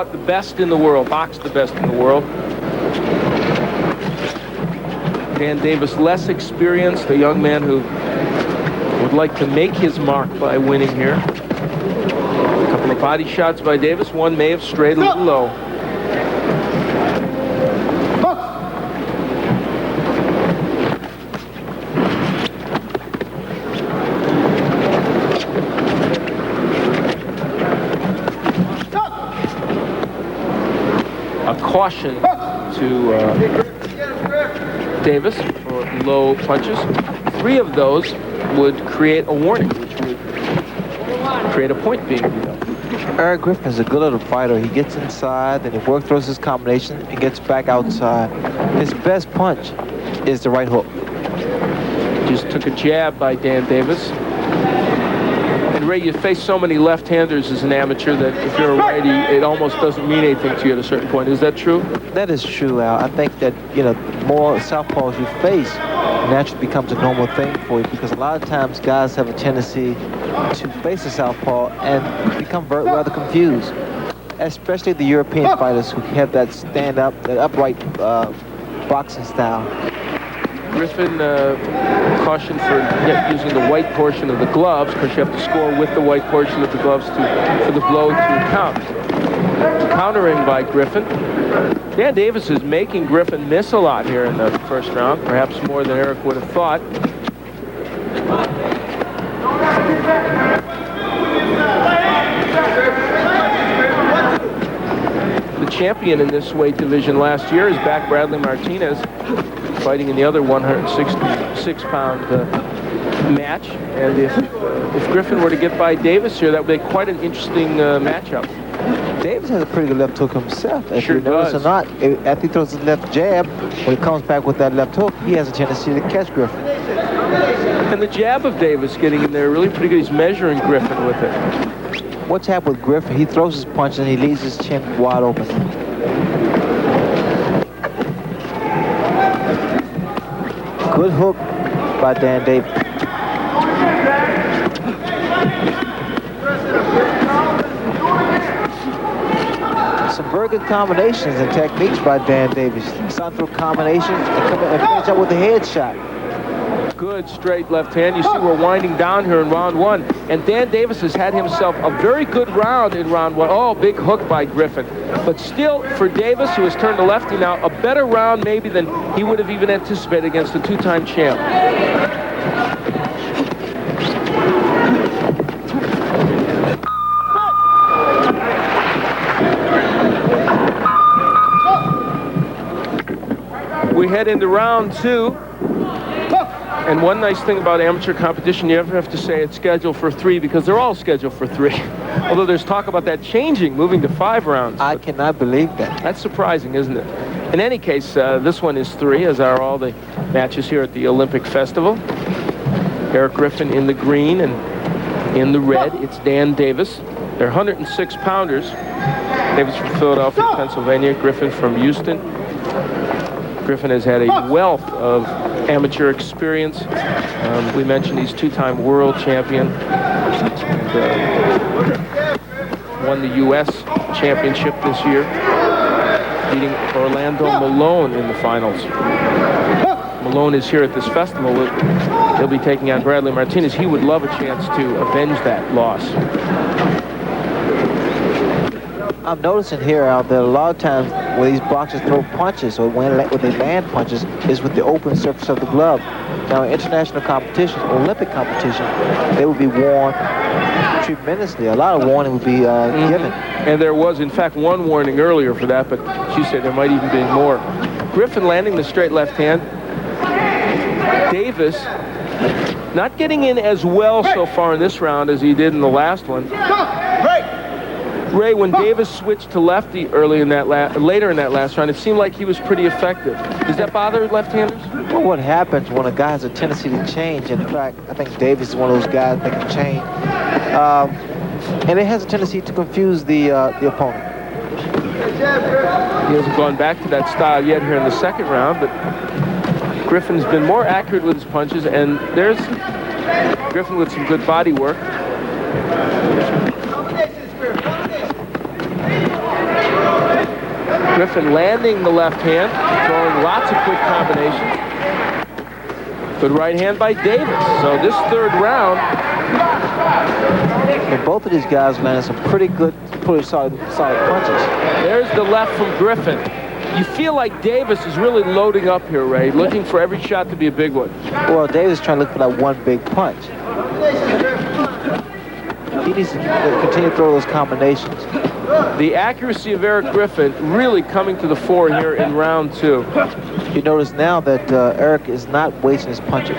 The best in the world, boxed the best in the world. Dan Davis, less experienced, a young man who would like to make his mark by winning here. A couple of body shots by Davis. One may have strayed a little low. A caution to Davis for low punches. 3 of those would create a warning, which would create a point being deducted. Eric Griffin's a good little fighter. He gets inside, then he works through his combination and gets back outside. His best punch is the right hook. Just took a jab by Dan Davis. And Ray, you face so many left-handers as an amateur that if you're a righty, it almost doesn't mean anything to you at a certain point. Is that true? That is true, Al. I think that, you know, the more southpaws you face, naturally becomes a normal thing for you, because a lot of times guys have a tendency to face a southpaw and become rather confused, especially the European fighters who have that stand-up, that upright boxing style. Griffin cautioned for using the white portion of the gloves, because you have to score with the white portion of the gloves for the blow to count. Countering by Griffin. Dan Davis is making Griffin miss a lot here in the first round, perhaps more than Eric would have thought. The champion in this weight division last year is back, Bradley Martinez, fighting in the other 166-pound match. And if Griffin were to get by Davis here, that would be quite an interesting matchup. Davis has a pretty good left hook himself. If Sure you notice does. or not, after he throws his left jab, when he comes back with that left hook, he has a tendency to catch Griffin. And the jab of Davis getting in there really pretty good. He's measuring Griffin with it. What's happened with Griffin? He throws his punch and he leaves his chin wide open. Good hook by Dan Davis. Some very good combinations and techniques by Dan Davis. Sun through combinations and come in and finish up with a head shot. Good straight left hand. You see we're winding down here in round 1. And Dan Davis has had himself a very good round in round 1. Oh, big hook by Griffin. But still, for Davis, who has turned to lefty now, a better round maybe than he would have even anticipated against a 2-time champ. We head into round 2. And one nice thing about amateur competition, you never have to say it's scheduled for 3, because they're all scheduled for 3. Although there's talk about that changing, moving to 5 rounds. I cannot believe that. That's surprising, isn't it? In any case, this one is 3, as are all the matches here at the Olympic Festival. Eric Griffin in the green, and in the red, it's Dan Davis. They're 106-pounders. Davis from Philadelphia, Pennsylvania. Griffin from Houston. Griffin has had a wealth of amateur experience. We mentioned he's 2-time world champion. And, won the U.S. championship this year, beating Orlando Malone in the finals. Malone is here at this festival. He'll be taking on Bradley Martinez. He would love a chance to avenge that loss. I'm noticing here, Al, that a lot of times when these boxers throw punches or when they land punches is with the open surface of the glove. Now, in international competition, Olympic competition, they would be warned tremendously. A lot of warning would be given. And there was, in fact, one warning earlier for that, but she said there might even be more. Griffin landing the straight left hand. Davis not getting in as well so far in this round as he did in the last one. Ray, when Davis switched to lefty early in that later in that last round, it seemed like he was pretty effective. Does that bother left-handers? Well, what happens when a guy has a tendency to change? In fact, I think Davis is one of those guys that can change, and it has a tendency to confuse the opponent. He hasn't gone back to that style yet here in the second round, but Griffin's been more accurate with his punches, and there's Griffin with some good body work. Griffin landing the left hand, throwing lots of quick combinations. Good right hand by Davis. So this third round. And both of these guys landed some pretty solid punches. There's the left from Griffin. You feel like Davis is really loading up here, Ray, looking for every shot to be a big one. Well, Davis is trying to look for that one big punch. He needs to continue to throw those combinations. The accuracy of Eric Griffin really coming to the fore here in round 2. You notice now that Eric is not wasting his punches.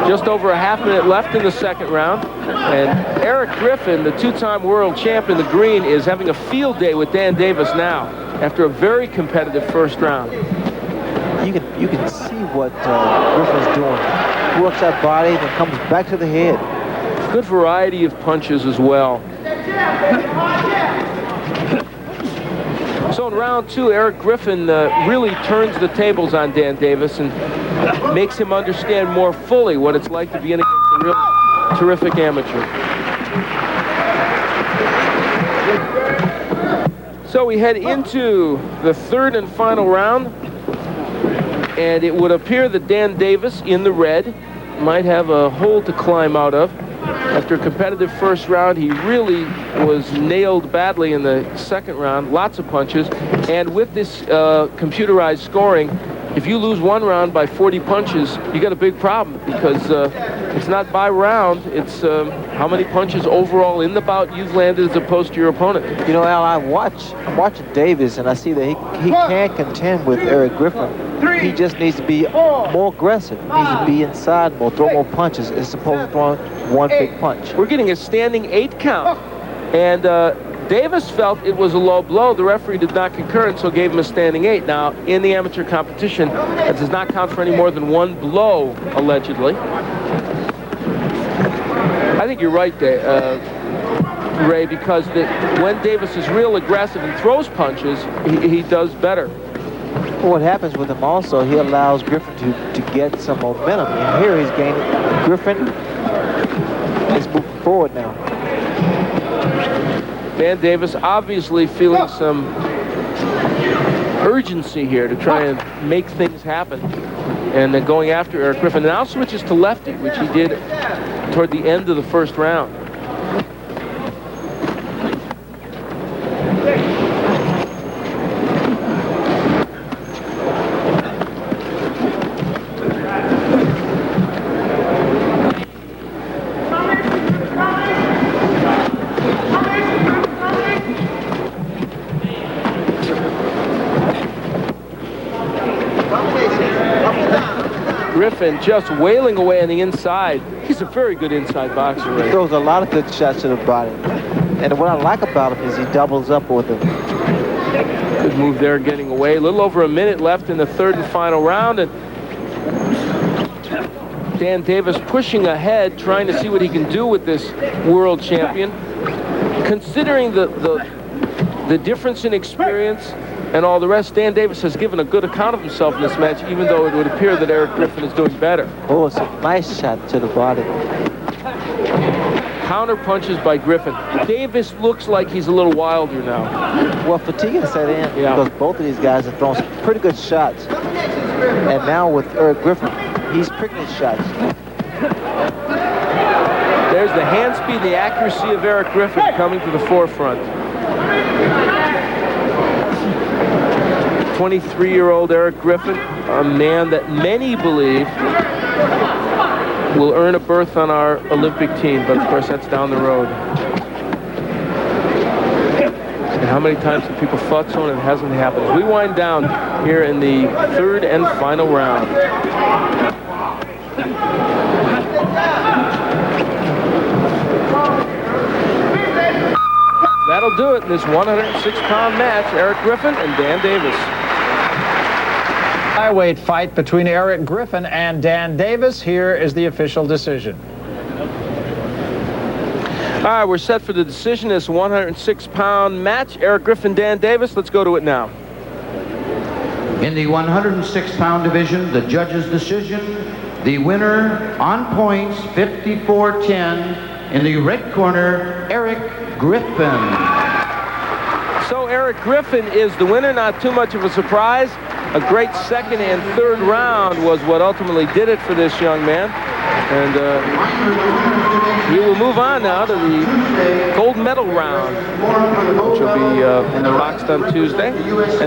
Just over a half minute left in the second round. And Eric Griffin, the two-time world champ in the green, is having a field day with Dan Davis now after a very competitive first round. You can see what Griffin's doing. He works that body, then comes back to the head. Good variety of punches as well. So in round 2, Eric Griffin really turns the tables on Dan Davis and makes him understand more fully what it's like to be in against a real terrific amateur. So we head into the third and final round, and it would appear that Dan Davis in the red might have a hole to climb out of. After a competitive first round, he really was nailed badly in the second round, lots of punches. And with this computerized scoring, if you lose one round by 40 punches, you got a big problem, because it's not by round, it's how many punches overall in the bout you've landed as opposed to your opponent. You know, Al, I'm watching Davis, and I see that he can contend with Eric Griffin. He just needs to be more aggressive. He needs to be inside more, throw more punches as opposed to throwing one big punch. We're getting a standing 8 count. And Davis felt it was a low blow. The referee did not concur, and so gave him a standing 8. Now, in the amateur competition, that does not count for any more than one blow, allegedly. I think you're right, Ray, because when Davis is real aggressive and throws punches, he does better. Well, what happens with him also, he allows Griffin to get some momentum. And here he's gaining. Griffin is moving forward now. Dan Davis obviously feeling some urgency here to try and make things happen. And then going after Eric Griffin. Now switches to lefty, which he did toward the end of the first round. Griffin just wailing away on the inside. He's a very good inside boxer, right? He throws a lot of good shots to the body. And what I like about him is he doubles up with him. Good move there, getting away. A little over a minute left in the third and final round. And Dan Davis pushing ahead, trying to see what he can do with this world champion. Considering the difference in experience and all the rest, Dan Davis has given a good account of himself in this match, even though it would appear that Eric Griffin is doing better. Oh, it's a nice shot to the body. Counter punches by Griffin. Davis looks like he's a little wilder now. Well, fatigue has set in, because both of these guys have thrown some pretty good shots. And now with Eric Griffin, he's picking his shots. There's the hand speed, the accuracy of Eric Griffin coming to the forefront. 23-year-old Eric Griffin, a man that many believe will earn a berth on our Olympic team, but of course that's down the road. And how many times have people thought so and it hasn't happened? As we wind down here in the third and final round. That'll do it in this 106-pound match, Eric Griffin and Dan Davis. Flyweight fight between Eric Griffin and Dan Davis. Here is the official decision. All right, we're set for the decision. This 106-pound match, Eric Griffin, Dan Davis. Let's go to it now. In the 106-pound division, the judge's decision, the winner on points, 54-10, in the red corner, Eric Griffin. So Eric Griffin is the winner, not too much of a surprise. A great second and third round was what ultimately did it for this young man. And he will move on now to the gold medal round, which will be boxed on Tuesday. And